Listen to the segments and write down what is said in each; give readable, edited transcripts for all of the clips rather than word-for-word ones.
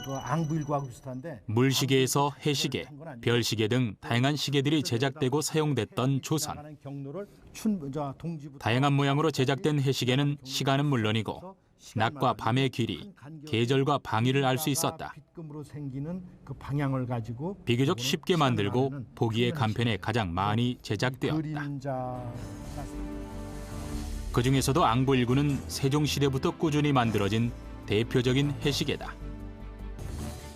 그 앙부일구하고 비슷한데 물시계에서 해시계, 별시계 등 다양한 시계들이 제작되고 사용됐던 조선. 다양한 모양으로 제작된 해시계는 시간은 물론이고 낮과 밤의 길이, 계절과 방위를 알 수 있었다. 비교적 쉽게 만들고 보기에 간편해 가장 많이 제작되었다. 그중에서도 앙부일구는 세종시대부터 꾸준히 만들어진 대표적인 해시계다.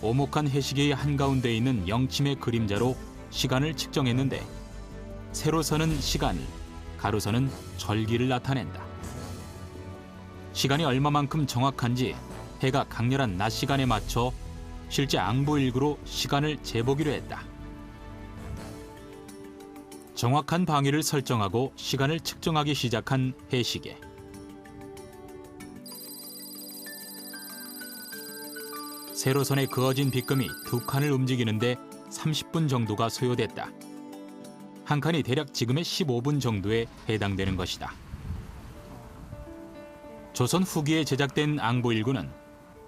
오목한 해시계의 한가운데 있는 영침의 그림자로 시간을 측정했는데 세로선은 시간을, 가로선은 절기를 나타낸다. 시간이 얼마만큼 정확한지 해가 강렬한 낮 시간에 맞춰 실제 앙부일구로 시간을 재보기로 했다. 정확한 방위를 설정하고 시간을 측정하기 시작한 해시계. 세로선에 그어진 빗금이 두 칸을 움직이는데 30분 정도가 소요됐다. 한 칸이 대략 지금의 15분 정도에 해당되는 것이다. 조선 후기에 제작된 앙부일구는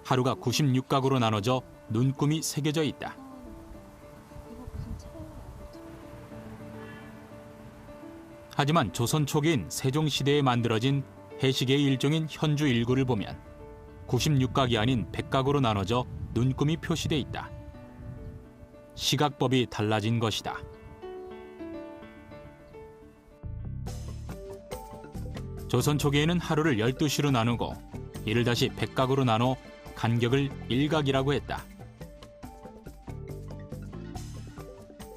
하루가 96각으로 나눠져 눈금이 새겨져 있다. 하지만 조선 초기인 세종시대에 만들어진 해시계의 일종인 현주일구를 보면 96각이 아닌 100각으로 나눠져 눈금이 표시돼 있다. 시각법이 달라진 것이다. 조선 초기에는 하루를 12시로 나누고 이를 다시 100각으로 나눠 간격을 1각이라고 했다.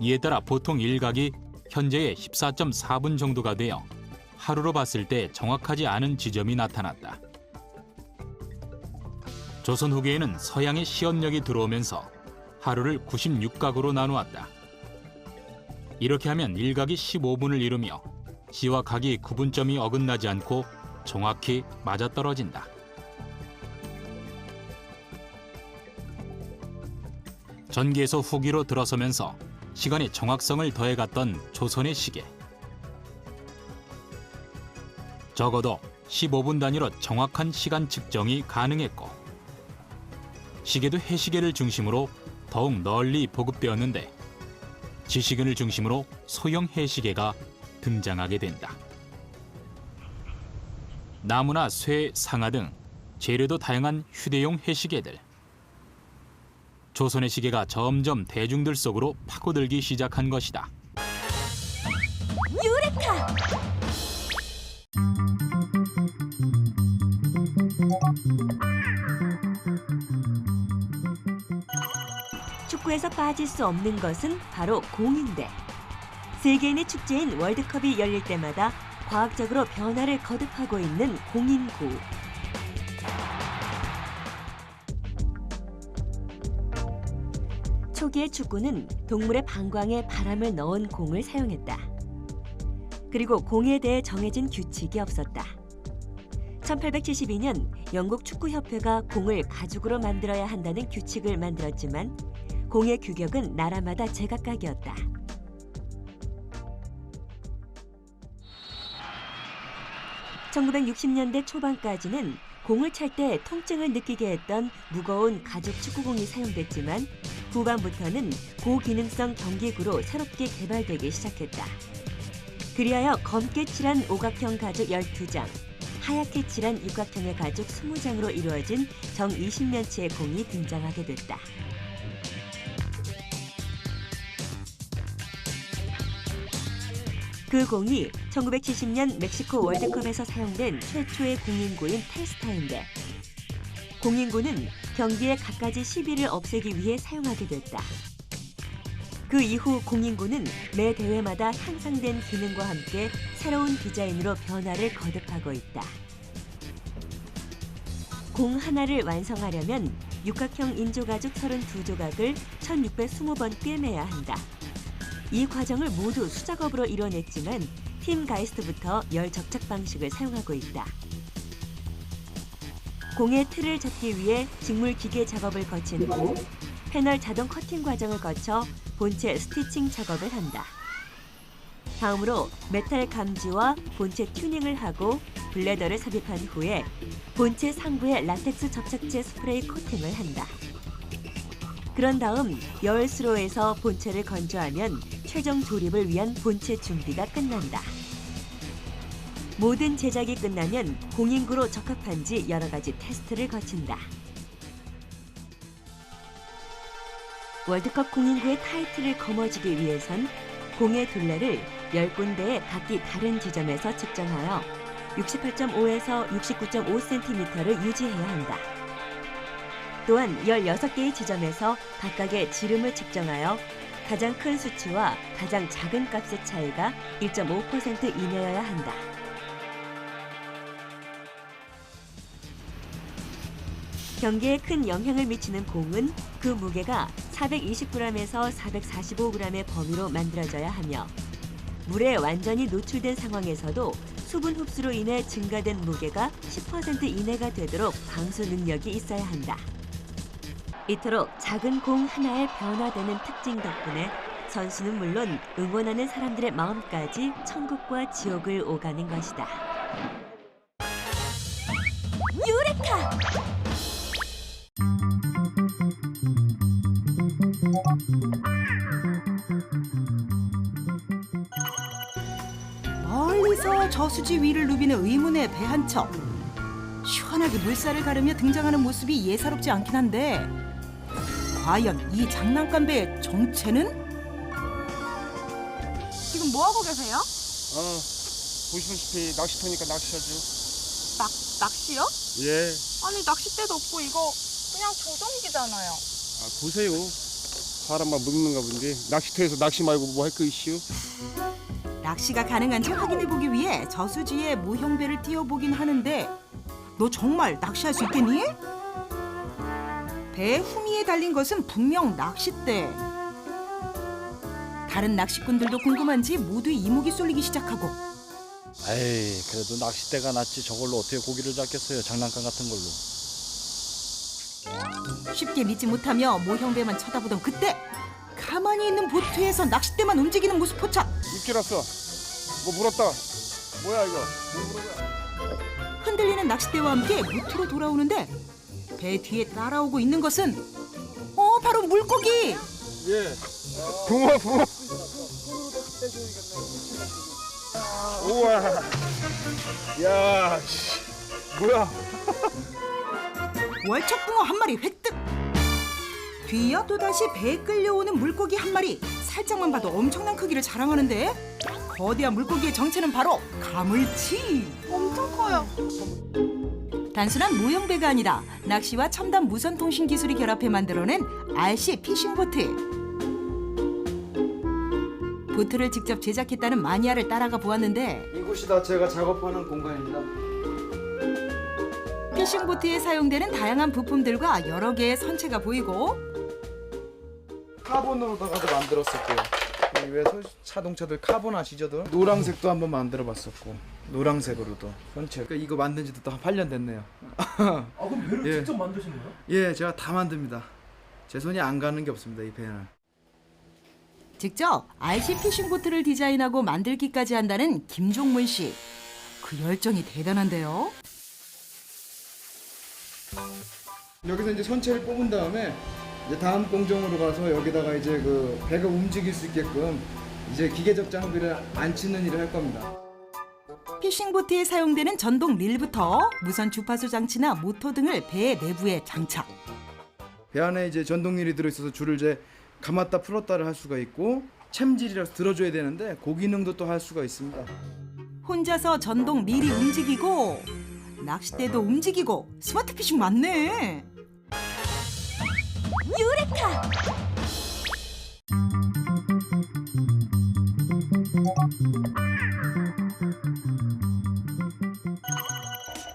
이에 따라 보통 1각이 현재의 14.4분 정도가 되어 하루로 봤을 때 정확하지 않은 지점이 나타났다. 조선 후기에는 서양의 시언력이 들어오면서 하루를 96각으로 나누었다. 이렇게 하면 1각이 15분을 이루며 시와 각이 구분점이 어긋나지 않고 정확히 맞아떨어진다. 전기에서 후기로 들어서면서 시간의 정확성을 더해갔던 조선의 시계. 적어도 15분 단위로 정확한 시간 측정이 가능했고 시계도 해시계를 중심으로 더욱 널리 보급되었는데 지식인을 중심으로 소형 해시계가 등장하게 된다. 나무나 쇠, 상아 등 재료도 다양한 휴대용 해시계들. 조선의 시계가 점점 대중들 속으로 파고들기 시작한 것이다. 유레카! 축구에서 빠질 수 없는 것은 바로 공인데 세계인의 축제인 월드컵이 열릴 때마다 과학적으로 변화를 거듭하고 있는 공인구. 초기의 축구는 동물의 방광에 바람을 넣은 공을 사용했다. 그리고 공에 대해 정해진 규칙이 없었다. 1872년 영국 축구협회가 공을 가죽으로 만들어야 한다는 규칙을 만들었지만 공의 규격은 나라마다 제각각이었다. (1960년대) 초반까지는 공을 찰 때 통증을 느끼게 했던 무거운 가죽 축구공이 사용됐지만 후반부터는 고기능성 경기구로 새롭게 개발되기 시작했다. 그리하여 검게 칠한 오각형 가죽 12장, 하얗게 칠한 육각형의 가죽 20장으로 이루어진 정 20면체의 공이 등장하게 됐다. 그 공이 1970년 멕시코 월드컵에서 사용된 최초의 공인구인 텔스타인데 공인구는 경기의 갖가지 시비를 없애기 위해 사용하게 됐다. 그 이후 공인구는 매 대회마다 향상된 기능과 함께 새로운 디자인으로 변화를 거듭하고 있다. 공 하나를 완성하려면 육각형 인조가죽 32조각을 1620번 꿰매야 한다. 이 과정을 모두 수작업으로 이뤄냈지만 팀 가이스트부터 열 접착 방식을 사용하고 있다. 공의 틀을 잡기 위해 직물 기계 작업을 거친 후 패널 자동 커팅 과정을 거쳐 본체 스티칭 작업을 한다. 다음으로 메탈 감지와 본체 튜닝을 하고 블레더를 삽입한 후에 본체 상부에 라텍스 접착제 스프레이 코팅을 한다. 그런 다음 열수로에서 본체를 건조하면 최종 조립을 위한 본체 준비가 끝난다. 모든 제작이 끝나면 공인구로 적합한지 여러 가지 테스트를 거친다. 월드컵 공인구의 타이틀을 거머쥐기 위해선 공의 둘레를 10군데의 각기 다른 지점에서 측정하여 68.5에서 69.5cm를 유지해야 한다. 또한 16개의 지점에서 각각의 지름을 측정하여 가장 큰 수치와 가장 작은 값의 차이가 1.5% 이내여야 한다. 경기에 큰 영향을 미치는 공은 그 무게가 420g에서 445g의 범위로 만들어져야 하며 물에 완전히 노출된 상황에서도 수분 흡수로 인해 증가된 무게가 10% 이내가 되도록 방수 능력이 있어야 한다. 이토록 작은 공 하나에 변화되는 특징 덕분에 선수는 물론 응원하는 사람들의 마음까지 천국과 지옥을 오가는 것이다. 유레카! 멀리서 저수지 위를 누비는 의문의 배 한 척. 시원하게 물살을 가르며 등장하는 모습이 예사롭지 않긴 한데 과연 이 장난감 배의 정체는? 지금 뭐 하고 계세요? 보시다시피 낚시터니까 낚시하죠. 낚시요? 예. 아니 낚싯대도 없고 이거 그냥 조종기잖아요. 보세요. 사람만 먹는가 본데 낚시터에서 낚시 말고 뭐 할 거 있시오? 낚시가 가능한지 확인해보기 위해 저수지에 모형배를 띄워보긴 하는데 너 정말 낚시할 수 있겠니? 배 후미에 달린 것은 분명 낚싯대. 다른 낚시꾼들도 궁금한지 모두 이목이 쏠리기 시작하고 에이, 그래도 낚싯대가 낫지. 저걸로 어떻게 고기를 잡겠어요? 장난감 같은 걸로. 쉽게 믿지 못하며 모형배만 쳐다보던 그때 가만히 있는 보트에서 낚싯대만 움직이는 모습 포착. 입질 왔어. 뭐 물었다. 뭐야 이거? 뭐 물은 거야? 흔들리는 낚싯대와 함께 무트로 돌아오는데 배 뒤에 따라오고 있는 것은 바로 물고기. 예. 붕어. 우와. 야, 뭐야? 월척붕어 한 마리 획득. 뒤이어 또다시 배에 끌려오는 물고기 한 마리. 살짝만 봐도 엄청난 크기를 자랑하는데 거대한 물고기의 정체는 바로 가물치. 엄청 커요. 단순한 모형배가 아니라 낚시와 첨단 무선통신 기술이 결합해 만들어낸 RC 피싱보트. 보트를 직접 제작했다는 마니아를 따라가 보았는데 이곳이 다 제가 작업하는 공간입니다. 피싱보트에 사용되는 다양한 부품들과 여러 개의 선체가 보이고 카본으로다가도 만들었었고요. 왜 자동차들 카본 아시죠? 노란색도 한번 만들어봤었고 노란색으로도 선체. 그러니까 이거 만든 지도 또 한 8년 됐네요. 그럼 배를 예. 직접 만드신 거예요? 예, 제가 다 만듭니다. 제 손이 안 가는 게 없습니다, 이 배는. 직접 RC 피싱보트를 디자인하고 만들기까지 한다는 김종문 씨. 그 열정이 대단한데요. 여기서 이제 선체를 뽑은 다음에 이제 다음 공정으로 가서 여기다가 이제 그 배가 움직일 수 있게끔 이제 기계적 장비를 안 치는 일을 할 겁니다. 피싱보트에 사용되는 전동 릴부터 무선 주파수 장치나 모터 등을 배 내부에 장착. 배 안에 이제 전동릴이 들어있어서 줄을 이제 감았다 풀었다를 할 수가 있고 챔질이라서 들어줘야 되는데 그 기능도 또 할 수가 있습니다. 혼자서 전동 릴이 움직이고 낚싯대도 움직이고 스마트 피싱 맞네. 유레카!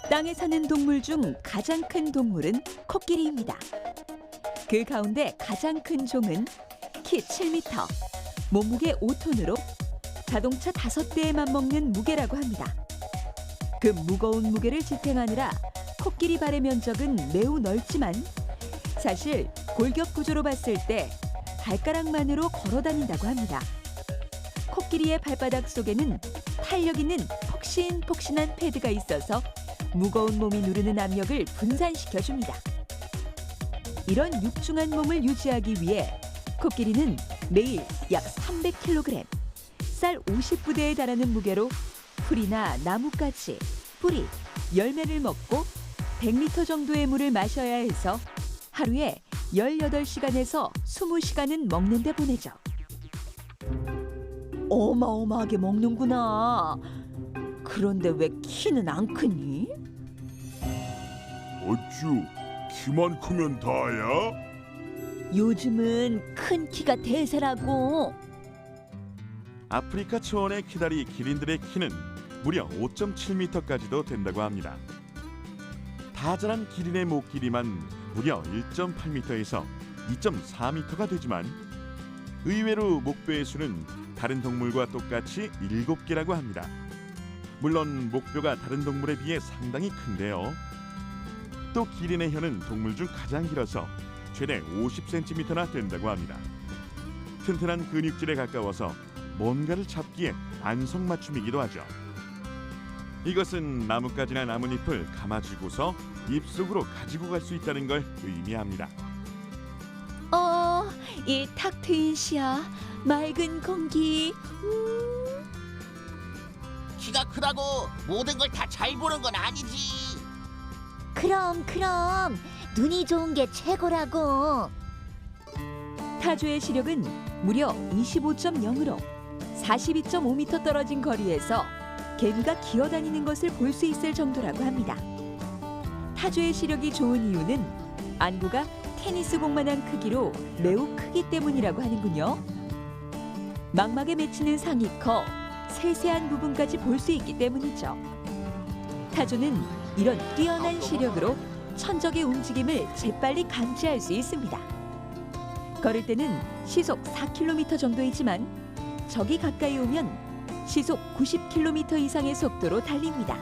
땅에 사는 동물 중 가장 큰 동물은 코끼리입니다. 그 가운데 가장 큰 종은 키 7m, 몸무게 5톤으로 자동차 5대에만 먹는 무게라고 합니다. 그 무거운 무게를 지탱하느라 코끼리 발의 면적은 매우 넓지만 사실 골격 구조로 봤을 때 발가락만으로 걸어 다닌다고 합니다. 코끼리의 발바닥 속에는 탄력 있는 폭신폭신한 패드가 있어서 무거운 몸이 누르는 압력을 분산시켜줍니다. 이런 육중한 몸을 유지하기 위해 코끼리는 매일 약 300kg, 쌀 50부대에 달하는 무게로 풀이나 나뭇가지, 뿌리, 열매를 먹고 100리터 정도의 물을 마셔야 해서 하루에 18시간에서 20시간은 먹는 데 보내죠. 어마어마하게 먹는구나. 그런데 왜 키는 안 크니? 어쭈, 키만 크면 다야? 요즘은 큰 키가 대세라고. 아프리카 초원의 키다리 기린들의 키는 무려 5.7m까지도 된다고 합니다. 다 자란 기린의 목 길이만 무려 1.8m에서 2.4m가 되지만 의외로 목뼈의 수는 다른 동물과 똑같이 7개라고 합니다. 물론 목뼈가 다른 동물에 비해 상당히 큰데요. 또 기린의 혀는 동물 중 가장 길어서 최대 50cm나 된다고 합니다. 튼튼한 근육질에 가까워서 뭔가를 잡기에 안성맞춤이기도 하죠. 이것은 나뭇가지나 나뭇잎을 감아주고서 입속으로 가지고 갈 수 있다는 걸 의미합니다. 이 탁 트인 시야, 맑은 공기. 키가 크다고 모든 걸 다 잘 보는 건 아니지. 그럼 눈이 좋은 게 최고라고. 타조의 시력은 무려 25.0으로 42.5m 떨어진 거리에서 개미가 기어다니는 것을 볼 수 있을 정도라고 합니다. 타조의 시력이 좋은 이유는 안구가 테니스공만한 크기로 매우 크기 때문이라고 하는군요. 망막에 맺히는 상이 커 세세한 부분까지 볼 수 있기 때문이죠. 타조는 이런 뛰어난 시력으로 천적의 움직임을 재빨리 감지할 수 있습니다. 걸을 때는 시속 4km 정도이지만 적이 가까이 오면 시속 90km 이상의 속도로 달립니다.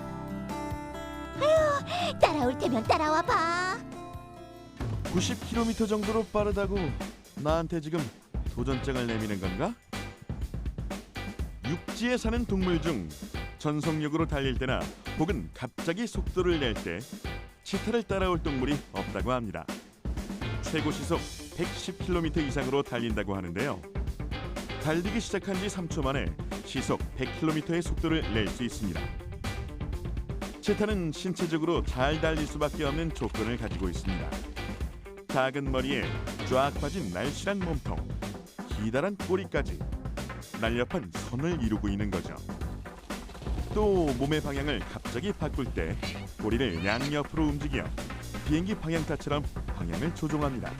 따라올 테면 따라와 봐. 90km 정도로 빠르다고 나한테 지금 도전장을 내미는 건가? 육지에 사는 동물 중 전속력으로 달릴 때나 혹은 갑자기 속도를 낼 때 치타를 따라올 동물이 없다고 합니다. 최고 시속 110km 이상으로 달린다고 하는데요. 달리기 시작한 지 3초 만에 시속 100km의 속도를 낼 수 있습니다. 치타는 신체적으로 잘 달릴 수밖에 없는 조건을 가지고 있습니다. 작은 머리에 쫙 빠진 날씬한 몸통, 기다란 꼬리까지 날렵한 선을 이루고 있는 거죠. 또 몸의 방향을 갑자기 바꿀 때 꼬리를 양옆으로 움직여 비행기 방향타처럼 방향을 조종합니다.